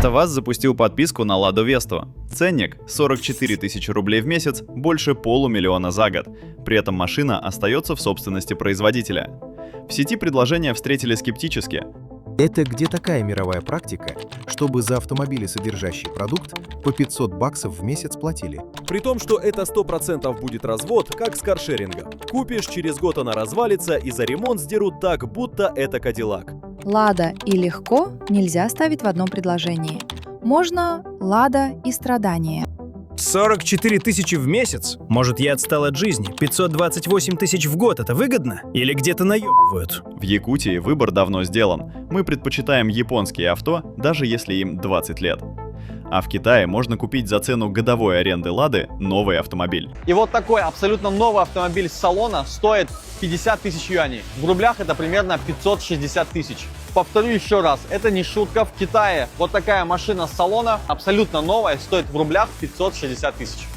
АвтоВАЗ запустил подписку на Ладу Весту. Ценник – 44 тысячи рублей в месяц, больше $500 000 за год. При этом машина остается в собственности производителя. В сети предложения встретили скептически. Это где такая мировая практика, чтобы за автомобили, содержащие продукт, по $500 в месяц платили? При том, что это 100% будет развод, как с каршерингом. Купишь, через год она развалится и за ремонт сдерут так, будто это Кадиллак. Лада и легко нельзя ставить в одном предложении. Можно Лада и страдания. 44 тысячи в месяц? Может, я отстал от жизни? 528 тысяч в год — это выгодно? Или где-то наебывают? В Якутии выбор давно сделан. Мы предпочитаем японские авто, даже если им 20 лет. А в Китае можно купить за цену годовой аренды Лады новый автомобиль. И вот такой абсолютно новый автомобиль с салона стоит 50 тысяч юаней. В рублях это примерно 560 тысяч. Повторю еще раз, это не шутка. В Китае вот такая машина с салона, абсолютно новая, стоит в рублях 560 тысяч.